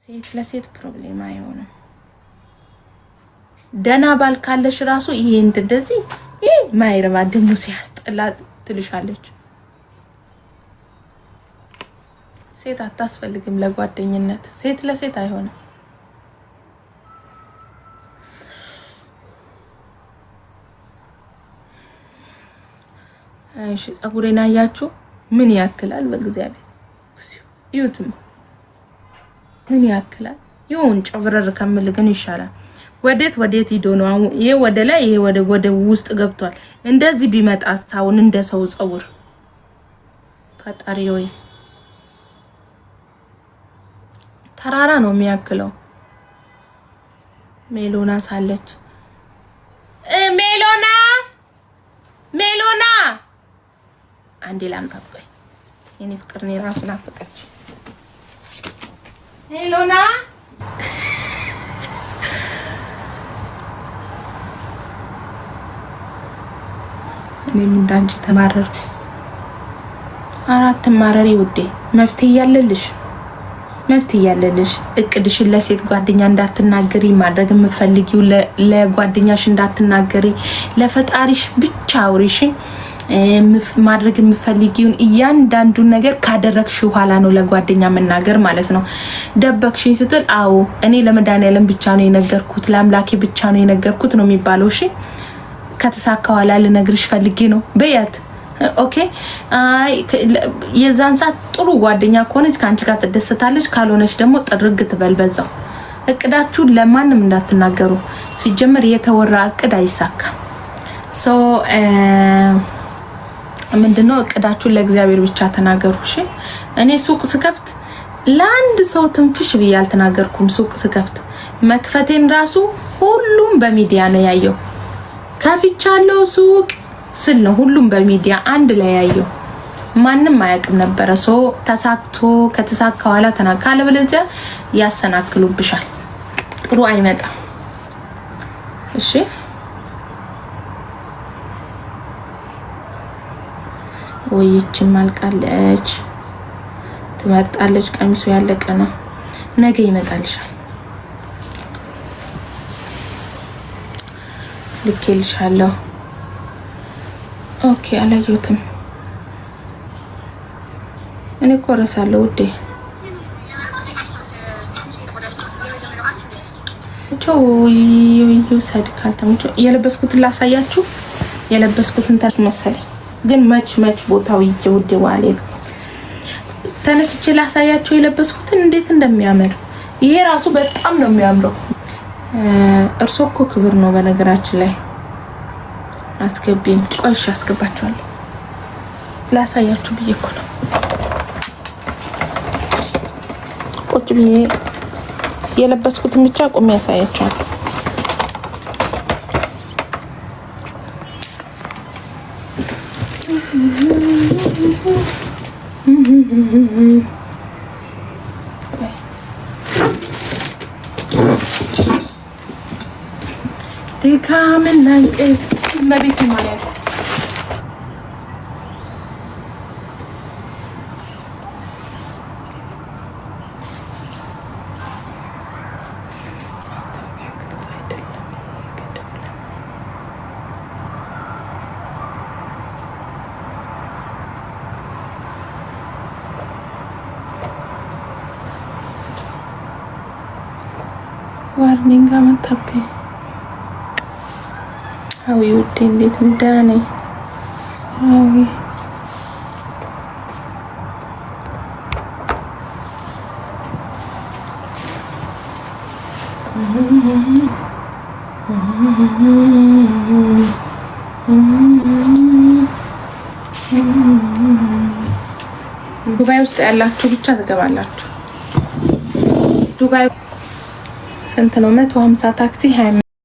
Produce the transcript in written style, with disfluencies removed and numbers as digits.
ሴት ለሴት ፕሮብሌም አይሆንም። ደና ባል ካለሽ ራሱ ይሄ እንደዚህ ይሄ ማይረባ ደሞ ሲያስጠላ ትልሻለች። ሴት አታስፈልግም ለጓደኝነት። ሴት ለሴት አይሆንም። እሺ ጸጉሬን አያችሁ ምን ያክላል? በእግዚአብሔር ይዩትም ምን ያክላል? ይሁን ጨብረር ከምል ግን ይሻላል። ወዴት ሂዶ ነው አሁን? ይሄ ወደ ላይ ይሄ ወደ ውስጥ ገብቷል። እንደዚህ ቢመጣ አሁን እንደ ሰው ጸጉር ፈጣሪ ሆይ ተራራ ነው የሚያክለው። ሜሎና ሳለች ሜሎና አንዴ ላምጣት። ቆይ የኔ ፍቅር ነው ራሱን አፈቀች። ሜሎና እኔም እንዳንቺ ተማረርኩ። አራት ማረሪ ውዴ መፍትሄ ያለልሽ እቅድሽን ለሴት ጓደኛ እንዳትናገሪ ማድረግ የምትፈልጊው ለጓደኛሽ እንዳትናገሪ ለፈጣሪሽ ብቻ አውሪሽ። ማድረግ የምትፈልጊውን እያንዳንዱን ነገር ካደረግሽ በኋላ ነው ለጓደኛ መናገር ማለት ነው። ደበቅሽኝ ስትል አዎ እኔ ለመድኃኒዓለም ብቻ ነው የነገርኩት ለአምላኬ ብቻ ነው የነገርኩት ነው የሚባለው። እሺ ከተሳካ በኋላ ልነግርሽ ፈልጌ ነው በያት። ኦኬ አይ የዛን ሰዓት ጥሩ ጓደኛ ከሆነች ካንቺ ጋር ትደሰታለች፣ ካልሆነች ደግሞ ጥርግ ትበል በዛው። እቅዳችሁን ለማንም እንዳትናገሩ። ሲጀመር የተወራ እቅድ አይሳካም። ሶ ምንድነው እቅዳችሁን ለእግዚአብሔር ብቻ ተናገሩ። እሺ እኔ ሱቅ ስከፍት ለአንድ ሰው ትንፍሽ ብዬ አልተናገርኩም። ሱቅ ስከፍት መክፈቴን ራሱ ሁሉም በሚዲያ ነው ያየው። ከፍቻለሁ ሱቅ ስል ነው ሁሉም በሚዲያ አንድ ላይ ያየው። ማንም አያውቅም ነበር። ሶ ተሳክቶ ከተሳካ በኋላ ተናካለ በለዚያ ያሰናክሉብሻል። ጥሩ አይመጣም። እሺ ወይቺ ማልቃለች ትመርጣለች። ቀሚሱ ያለቀ ነው። ነገ ይመጣልሻል። ልኬልሻለሁ። ኦኬ አላየሁትም። እኔ ቆረሳለሁ ውዴ። ይውሰድ ካልተመቸ የለበስኩትን ላሳያችሁ። የለበስኩትን መሰለኝ ግን መች ቦታው ይውዴ ዋሌት ተነስቼ ላሳያችሁ የለበስኩትን እንዴት እንደሚያምር። ይሄ ራሱ በጣም ነው የሚያምረው። እርሶ እኮ ክብር ነው በነገራችን ላይ። አስገቢኝ። ቆይሽ አስገባችኋለሁ። ላሳያችሁ ብዬ እኮ ነው ቁጭ ብዬ የለበስኩትን ብቻ ቆሜ ያሳያችኋለሁ። ድካምና እንቅልፍ መቤት ማለት ዋርኒንግ አመጣብኝ። አዊ ውዴ እንዴት እንዳኔ አዊ ዱባይ ውስጥ ያላችሁ ብቻ ትገባላችሁ። ዱባይ ስንት ነው? 150 ታክሲ 20